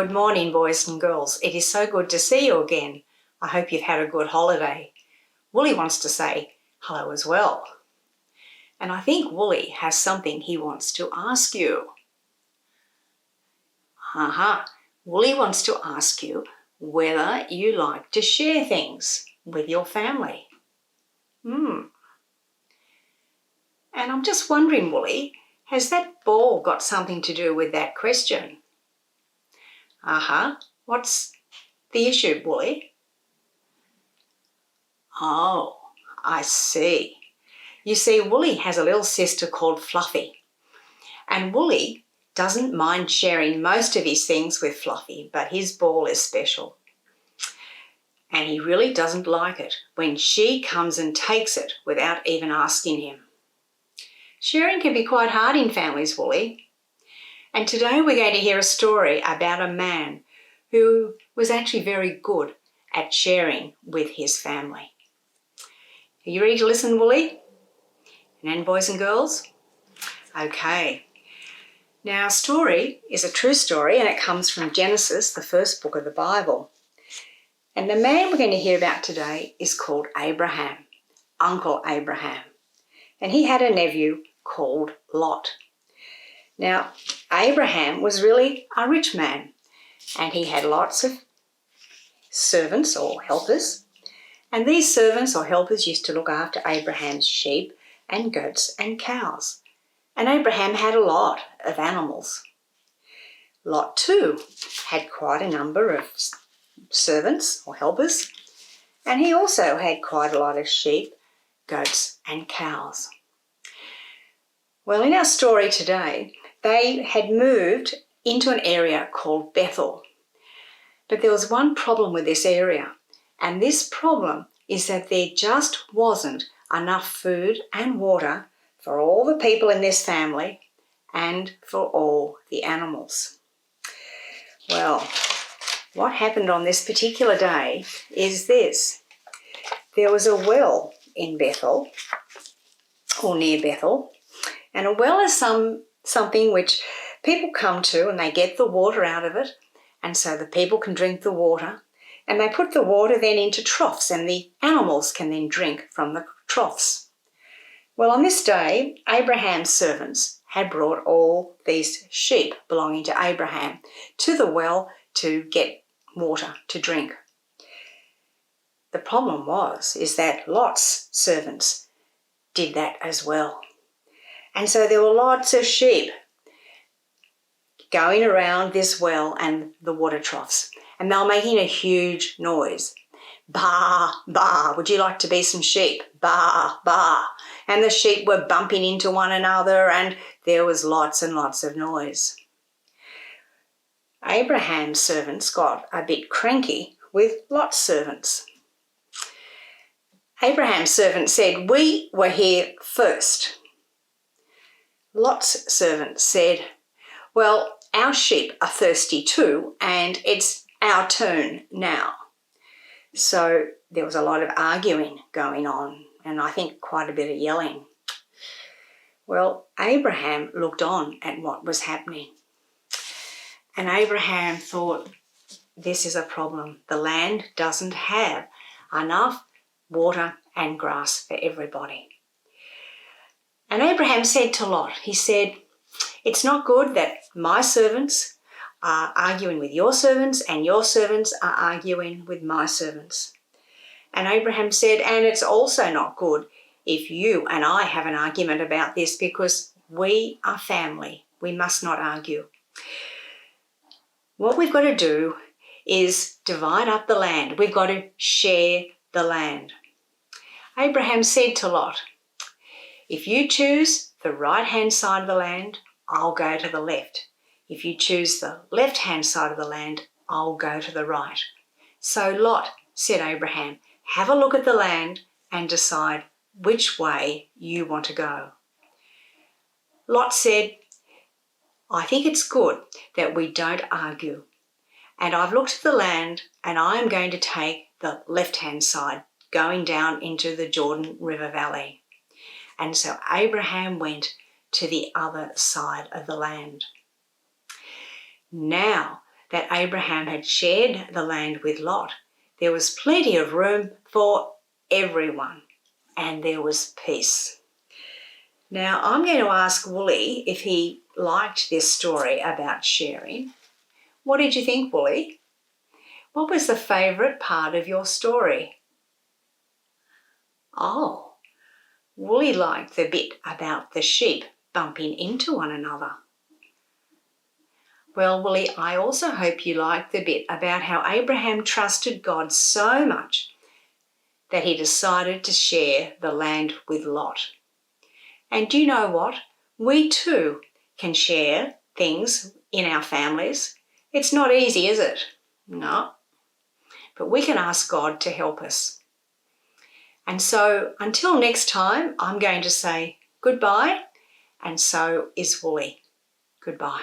Good morning, boys and girls. It is so good to see you again. I hope you've had a good holiday. Wooly wants to say hello as well. And I think Wooly has something he wants to ask you. Wooly wants to ask you whether you like to share things with your family. And I'm just wondering, Wooly, has that ball got something to do with that question? What's the issue, Wooly? Oh, I see. You see, Wooly has a little sister called Fluffy. And Wooly doesn't mind sharing most of his things with Fluffy, but his ball is special. And he really doesn't like it when she comes and takes it without even asking him. Sharing can be quite hard in families, Wooly. And today we're going to hear a story about a man who was actually very good at sharing with his family. Are you ready to listen, Wooly? And boys and girls? Okay. Now, our story is a true story and it comes from Genesis, the first book of the Bible. And the man we're going to hear about today is called Abraham, Uncle Abraham. And he had a nephew called Lot. Now, Abraham was really a rich man and he had lots of servants or helpers. And these servants or helpers used to look after Abraham's sheep and goats and cows. And Abraham had a lot of animals. Lot too had quite a number of servants or helpers. And he also had quite a lot of sheep, goats and cows. Well, in our story today, they had moved into an area called Bethel. But there was one problem with this area, and this problem is that there just wasn't enough food and water for all the people in this family and for all the animals. Well, what happened on this particular day is this. There was a well in Bethel, or near Bethel, and a well is something which people come to and they get the water out of it, and so the people can drink the water, and they put the water then into troughs and the animals can then drink from the troughs. Well, on this day, Abraham's servants had brought all these sheep belonging to Abraham to the well to get water to drink. The problem is that Lot's servants did that as well. And so there were lots of sheep going around this well and the water troughs. And they were making a huge noise. Baa, baa, would you like to be some sheep? Baa, baa. And the sheep were bumping into one another and there was lots and lots of noise. Abraham's servants got a bit cranky with Lot's servants. Abraham's servants said, "We were here first." Lot's servants said, "Well, our sheep are thirsty too, and it's our turn now." So there was a lot of arguing going on, and I think quite a bit of yelling. Well, Abraham looked on at what was happening. And Abraham thought, this is a problem. The land doesn't have enough water and grass for everybody. And Abraham said to Lot, he said, "It's not good that my servants are arguing with your servants and your servants are arguing with my servants." And Abraham said, "And it's also not good if you and I have an argument about this because we are family. We must not argue. What we've got to do is divide up the land. We've got to share the land." Abraham said to Lot, "If you choose the right-hand side of the land, I'll go to the left. If you choose the left-hand side of the land, I'll go to the right." So Lot, said Abraham, "Have a look at the land and decide which way you want to go." Lot said, "I think it's good that we don't argue. And I've looked at the land and I'm going to take the left-hand side going down into the Jordan River Valley." And so Abraham went to the other side of the land. Now, that Abraham had shared the land with Lot, there was plenty of room for everyone, and there was peace. Now, I'm going to ask Wooly if he liked this story about sharing. What did you think, Wooly? What was the favourite part of your story? Oh, Wooly liked the bit about the sheep bumping into one another. Well, Wooly, I also hope you liked the bit about how Abraham trusted God so much that he decided to share the land with Lot. And do you know what? We too can share things in our families. It's not easy, is it? No. But we can ask God to help us. And so until next time, I'm going to say goodbye, and so is Wooly. Goodbye.